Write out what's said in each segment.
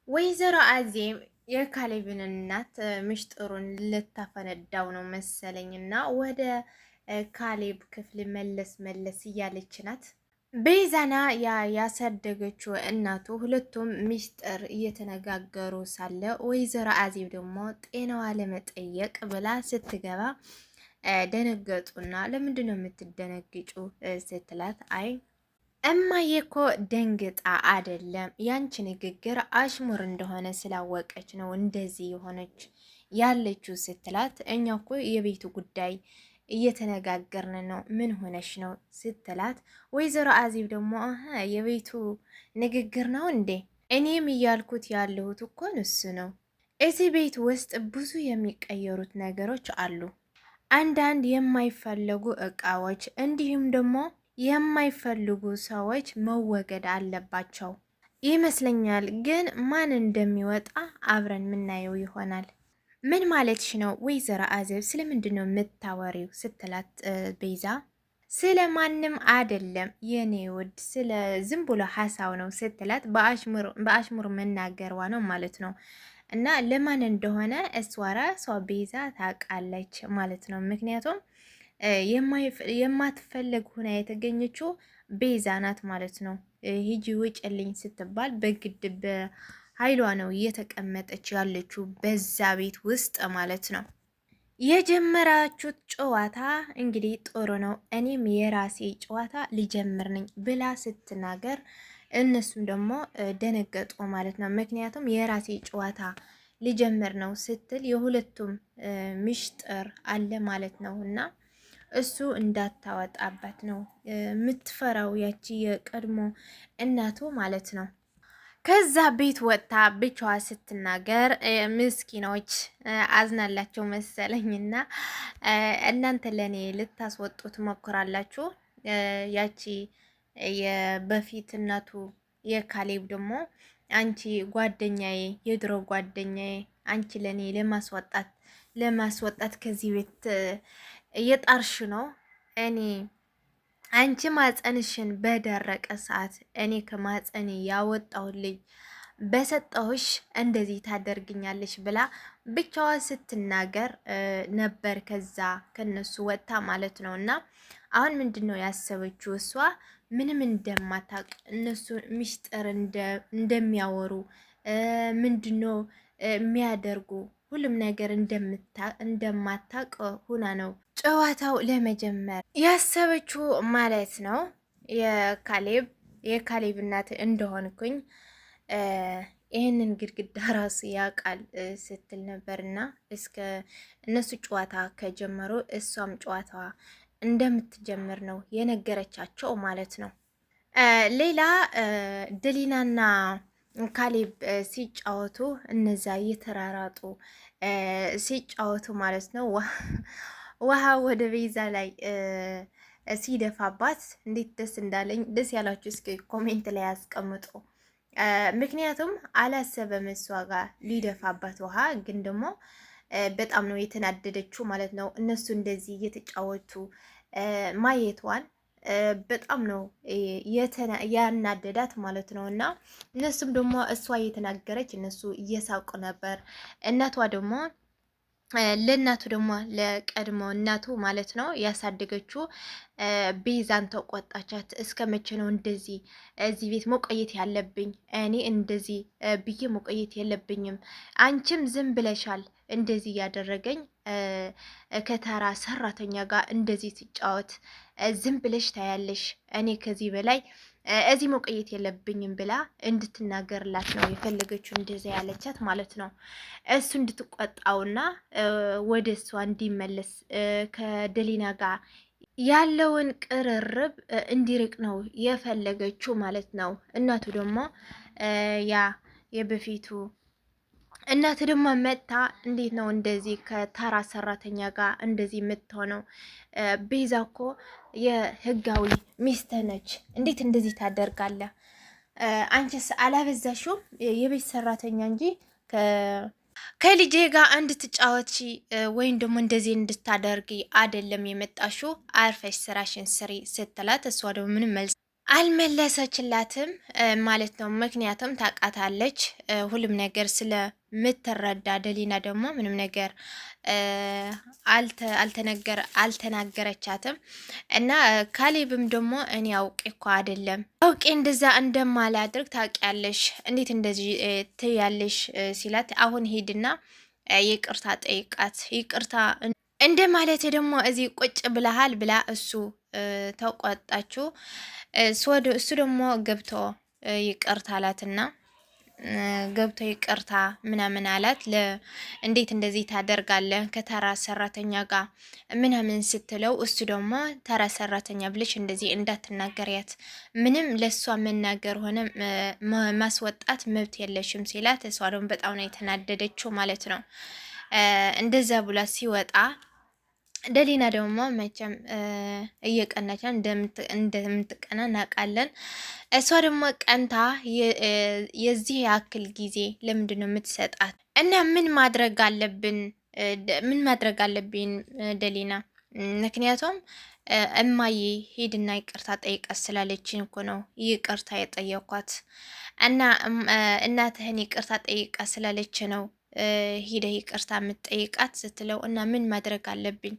ወይዘሮ አዜብ የካሌብን እናት ምስጢሩን ልታፈነዳው ነው መሰለኝና ወደ ካሌብ ክፍል መለስ መለስ እያለች ናት። ቤዛና ያሳደገችው እናቱ ሁለቱም ምስጢር እየተነጋገሩ ሳለ ወይዘሮ አዜብ ደግሞ ጤናዋ ለመጠየቅ ብላ ስትገባ ደነገጡና ለምንድን ነው የምትደነግጩ ስትላት አይ እማዬ እኮ ደንግጣ አይደለም ያንቺ ንግግር አሽሙር እንደሆነ ስላወቀች ነው እንደዚህ የሆነች ያለችው ስትላት፣ እኛ እኮ የቤቱ ጉዳይ እየተነጋገርን ነው፣ ምን ሆነሽ ነው ስትላት፣ ወይዘሮ አዚብ ደግሞ የቤቱ ንግግር ነው እንዴ? እኔም እያልኩት ያለሁት እኮ እሱ ነው። እዚህ ቤት ውስጥ ብዙ የሚቀየሩት ነገሮች አሉ። አንዳንድ የማይፈለጉ እቃዎች እንዲሁም ደግሞ የማይፈልጉ ሰዎች መወገድ አለባቸው ይመስለኛል። ግን ማን እንደሚወጣ አብረን የምናየው ይሆናል። ምን ማለትሽ ነው ወይዘሮ አዜብ? ስለምንድን ነው የምታወሪው ስትላት ቤዛ ስለ ማንም አይደለም የኔ ውድ፣ ስለ ዝም ብሎ ሀሳብ ነው ስትላት በአሽሙር መናገሯ ነው ማለት ነው። እና ለማን እንደሆነ እሷ ራሷ ቤዛ ታውቃለች ማለት ነው። ምክንያቱም የማትፈለግ ሆና የተገኘችው ቤዛ ናት ማለት ነው። ሂጂ ውጭልኝ ስትባል በግድ በኃይሏ ነው እየተቀመጠች ያለችው በዛ ቤት ውስጥ ማለት ነው። የጀመራችሁት ጨዋታ እንግዲህ ጥሩ ነው፣ እኔም የራሴ ጨዋታ ሊጀምር ነኝ ብላ ስትናገር እነሱም ደግሞ ደነገጡ ማለት ነው። ምክንያቱም የራሴ ጨዋታ ሊጀምር ነው ስትል የሁለቱም ምስጢር አለ ማለት ነው እና እሱ እንዳታወጣበት ነው የምትፈራው ያቺ የቀድሞ እናቱ ማለት ነው። ከዛ ቤት ወጥታ ብቻዋ ስትናገር ምስኪኖች አዝናላቸው መሰለኝና እናንተ ለኔ ልታስወጡት ሞክራላችሁ። ያቺ የበፊት እናቱ የካሌብ ደግሞ አንቺ ጓደኛዬ፣ የድሮ ጓደኛዬ አንቺ ለኔ ለማስወጣት ከዚህ ቤት እየጣርሽ ነው። እኔ አንቺ ማጸንሽን በደረቀ ሰዓት እኔ ከማጸኔ ያወጣው ልጅ በሰጠሁሽ እንደዚህ ታደርግኛለሽ ብላ ብቻዋ ስትናገር ነበር። ከዛ ከነሱ ወጥታ ማለት ነው። እና አሁን ምንድን ነው ያሰበችው? እሷ ምንም እንደማታውቅ እነሱ ሚስጥር እንደሚያወሩ ምንድን ነው የሚያደርጉ ሁሉም ነገር እንደማታውቅ ሁና ነው ጨዋታው ለመጀመር ያሰበችው ማለት ነው። የካሌብ እናት እንደሆንኩኝ ይህንን ግድግዳ ራሱ ያውቃል ስትል ነበርና እስከ እነሱ ጨዋታ ከጀመሩ እሷም ጨዋታዋ እንደምትጀምር ነው የነገረቻቸው ማለት ነው። ሌላ ደሊናና ካሌብ ሲጫወቱ እነዛ እየተራራጡ ሲጫወቱ ማለት ነው ውሃ ወደ ቤዛ ላይ ሲደፋባት እንዴት ደስ እንዳለኝ፣ ደስ ያላችሁ እስኪ ኮሜንት ላይ ያስቀምጡ። ምክንያቱም አላሰበም እሷ ጋር ሊደፋባት ውሃ፣ ግን ደግሞ በጣም ነው የተናደደችው ማለት ነው። እነሱ እንደዚህ እየተጫወቱ ማየቷን በጣም ነው ያናደዳት ማለት ነው። እና እነሱም ደግሞ እሷ እየተናገረች እነሱ እየሳቁ ነበር። እናቷ ደግሞ ለእናቱ ደግሞ ለቀድሞ እናቱ ማለት ነው ያሳደገችው ቤዛን ተቆጣቻት። እስከ መቼ ነው እንደዚህ እዚህ ቤት መቆየት ያለብኝ? እኔ እንደዚህ ብዬ መቆየት የለብኝም። አንቺም ዝም ብለሻል እንደዚህ እያደረገኝ ከተራ ሰራተኛ ጋር እንደዚህ ትጫወት ዝም ብለሽ ታያለሽ። እኔ ከዚህ በላይ እዚህ መቆየት የለብኝም ብላ እንድትናገርላት ነው የፈለገችው እንደዚያ ያለቻት ማለት ነው። እሱ እንድትቆጣውና ወደ እሷ እንዲመለስ ከደሊና ጋር ያለውን ቅርርብ እንዲርቅ ነው የፈለገችው ማለት ነው። እናቱ ደግሞ ያ የበፊቱ እናት ደግሞ መጥታ እንዴት ነው እንደዚህ ከተራ ሰራተኛ ጋር እንደዚህ የምትሆነው? ቤዛ እኮ የህጋዊ ሚስት ነች፣ እንዴት እንደዚህ ታደርጋለህ? አንቺስ አላበዛሽውም? የቤት ሰራተኛ እንጂ ከልጄ ጋር እንድትጫወቺ ወይም ደግሞ እንደዚህ እንድታደርጊ አይደለም የመጣሽው፣ አርፈሽ ስራሽን ስሪ ስትላት፣ እሷ ደግሞ ምንም መልስ አልመለሰችላትም ማለት ነው። ምክንያቱም ታውቃታለች ሁሉም ነገር ስለምትረዳ። ደሊና ደግሞ ምንም ነገር አልተናገረቻትም። እና ካሌብም ደግሞ እኔ አውቄ እኮ አይደለም አውቄ እንደዛ እንደማላድርግ ታውቂያለሽ፣ እንዴት እንደዚህ ትያለሽ ሲላት፣ አሁን ሂድና ይቅርታ ጠይቃት፣ ይቅርታ እንደ ማለት ደግሞ እዚህ ቁጭ ብለሃል ብላ እሱ ተቆጣችው። እሱ ደግሞ ገብቶ ይቅርታ አላትና ገብቶ ይቅርታ ምናምን አላት። እንዴት እንደዚህ ታደርጋለህ ከተራ ሰራተኛ ጋር ምናምን ስትለው፣ እሱ ደግሞ ተራ ሰራተኛ ብለሽ እንደዚህ እንዳትናገሪያት፣ ምንም ለሷ መናገር ሆነ ማስወጣት መብት የለሽም ሲላት፣ እሷ ደግሞ በጣም ነው የተናደደችው ማለት ነው። እንደዛ ብላ ሲወጣ ደሊና ደግሞ መቼም እየቀናች እንደምትቀና እናውቃለን። እሷ ደግሞ ቀንታ የዚህ ያክል ጊዜ ለምንድን ነው የምትሰጣት? እና ምን ማድረግ አለብኝ ደሊና? ምክንያቱም እማዬ ሂድና ይቅርታ ጠይቀት ስላለችን እኮ ነው ይቅርታ የጠየኳት። እና እናትህን ይቅርታ ጠይቀት ስላለች ነው ሂደህ ይቅርታ የምትጠይቃት ስትለው፣ እና ምን ማድረግ አለብኝ?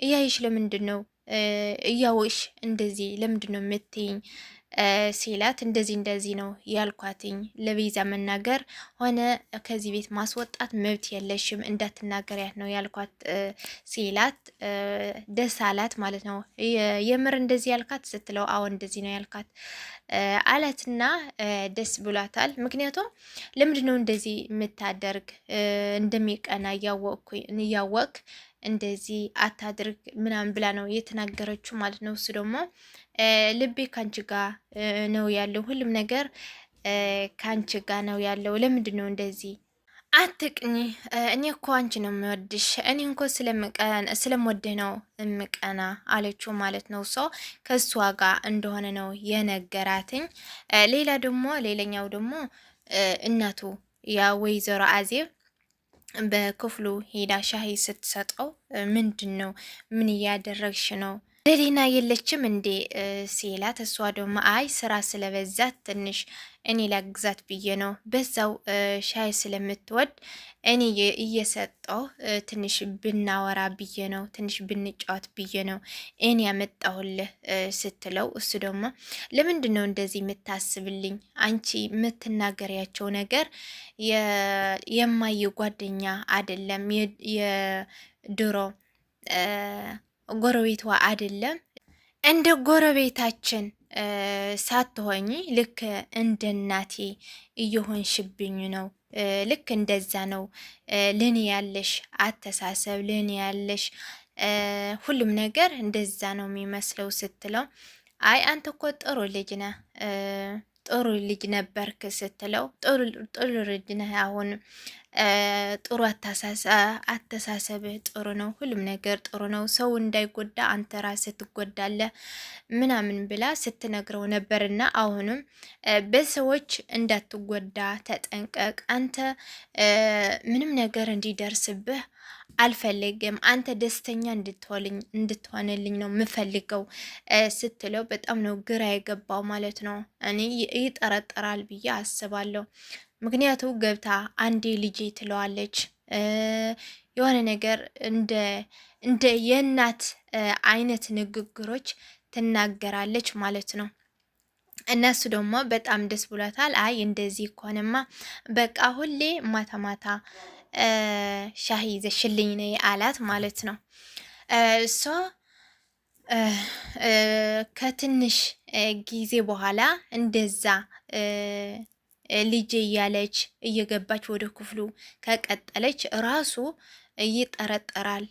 እያይሽ ለምንድን ነው እያወሽ እንደዚህ ለምንድን ነው የምትይኝ? ሲላት፣ እንደዚህ ነው ያልኳትኝ፣ ለቤዛ መናገር ሆነ ከዚህ ቤት ማስወጣት መብት የለሽም፣ እንዳትናገሪያት ነው ያልኳት ሲላት፣ ደስ አላት ማለት ነው። የምር እንደዚህ ያልካት ስትለው፣ አዎ እንደዚህ ነው ያልካት አላትና ደስ ብሏታል። ምክንያቱም ለምንድን ነው እንደዚህ የምታደርግ? እንደሚቀና እያወቅ እንደዚህ አታድርግ ምናምን ብላ ነው የተናገረችው ማለት ነው። እሱ ደግሞ ልቤ ካንቺ ጋር ነው ያለው፣ ሁሉም ነገር ካንቺ ጋር ነው ያለው። ለምንድን ነው እንደዚህ አትቅኝ? እኔ እኮ አንቺ ነው የምወድሽ፣ እኔ እንኮ ስለምወድህ ነው እምቀና አለችው ማለት ነው። ሰው ከእሷ ጋር እንደሆነ ነው የነገራትኝ። ሌላኛው ደግሞ እናቱ ያ ወይዘሮ አዜብ በክፍሉ ሄዳ ሻሂ ስትሰጠው፣ ምንድን ነው ምን እያደረግሽ ነው? ደሊና የለችም እንዴ ሲላት፣ እሷ ደግሞ አይ ስራ ስለበዛት ትንሽ እኔ ላግዛት ብዬ ነው፣ በዛው ሻይ ስለምትወድ እኔ እየሰጠው ትንሽ ብናወራ ብዬ ነው፣ ትንሽ ብንጫወት ብዬ ነው እኔ ያመጣሁልህ ስትለው፣ እሱ ደግሞ ለምንድን ነው እንደዚህ የምታስብልኝ? አንቺ የምትናገሪያቸው ነገር የማየ ጓደኛ አይደለም፣ የድሮ ጎረቤቷ አይደለም፣ እንደ ጎረቤታችን ሳትሆኚ ልክ እንደ እናቴ እየሆንሽብኝ ነው። ልክ እንደዛ ነው ለኔ ያለሽ አተሳሰብ፣ ለኔ ያለሽ ሁሉም ነገር እንደዛ ነው የሚመስለው ስትለው፣ አይ አንተ እኮ ጥሩ ልጅ ነህ፣ ጥሩ ልጅ ነበርክ ስትለው፣ ጥሩ ልጅ ነህ አሁን ጥሩ አተሳሰብህ ጥሩ ነው፣ ሁሉም ነገር ጥሩ ነው፣ ሰው እንዳይጎዳ አንተ ራስህ ትጎዳለህ ምናምን ብላ ስትነግረው ነበርና፣ አሁንም በሰዎች እንዳትጎዳ ተጠንቀቅ፣ አንተ ምንም ነገር እንዲደርስብህ አልፈልግም፣ አንተ ደስተኛ እንድትሆንልኝ ነው የምፈልገው ስትለው፣ በጣም ነው ግራ የገባው ማለት ነው። እኔ ይጠረጠራል ብዬ አስባለሁ። ምክንያቱ ገብታ አንዴ ልጄ ትለዋለች፣ የሆነ ነገር እንደ የእናት አይነት ንግግሮች ትናገራለች ማለት ነው። እነሱ ደግሞ በጣም ደስ ብሏታል። አይ እንደዚህ ከሆነማ በቃ ሁሌ ማታ ማታ ሻሂ ይዘሽልኝ ነይ አላት ማለት ነው። እሷ ከትንሽ ጊዜ በኋላ እንደዛ ልጄ እያለች እየገባች ወደ ክፍሉ ከቀጠለች ራሱ ይጠረጠራል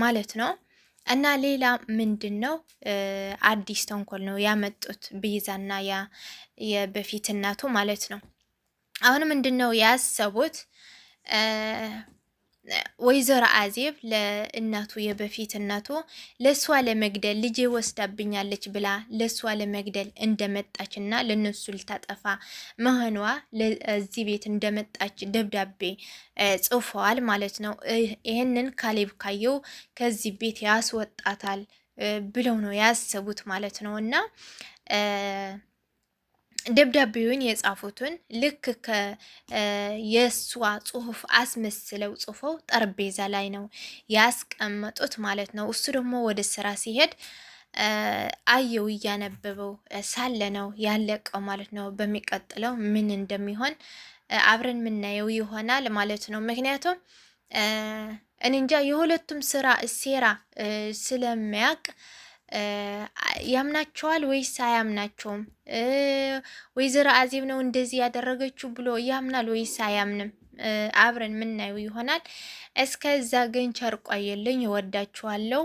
ማለት ነው። እና ሌላ ምንድን ነው አዲስ ተንኮል ነው ያመጡት ቤዛና የበፊት እናቱ ማለት ነው። አሁን ምንድን ነው ያሰቡት? ወይዘሮ አዜብ ለእናቱ የበፊት እናቱ ለእሷ ለመግደል ልጄ ወስዳብኛለች ብላ ለእሷ ለመግደል እንደመጣች እና ለነሱ ልታጠፋ መሆኗ ለዚህ ቤት እንደመጣች ደብዳቤ ጽፏል ማለት ነው። ይህንን ካሌብ ካየው ከዚህ ቤት ያስወጣታል ብለው ነው ያሰቡት ማለት ነው። እና ደብዳቤውን የጻፉትን ልክ የእሷ ጽሁፍ አስመስለው ጽፈው ጠረጴዛ ላይ ነው ያስቀመጡት ማለት ነው። እሱ ደግሞ ወደ ስራ ሲሄድ አየው እያነበበው ሳለ ነው ያለቀው ማለት ነው። በሚቀጥለው ምን እንደሚሆን አብረን የምናየው ይሆናል ማለት ነው። ምክንያቱም እኔ እንጃ የሁለቱም ስራ ሴራ ስለሚያውቅ ያምናቸዋል ወይስ አያምናቸውም? ወይዘሮ አዜብ ነው እንደዚህ ያደረገችው ብሎ ያምናል ወይስ አያምንም? አብረን የምናየው ይሆናል። እስከዛ ግን ቸር ቆዩልኝ። እወዳችኋለሁ።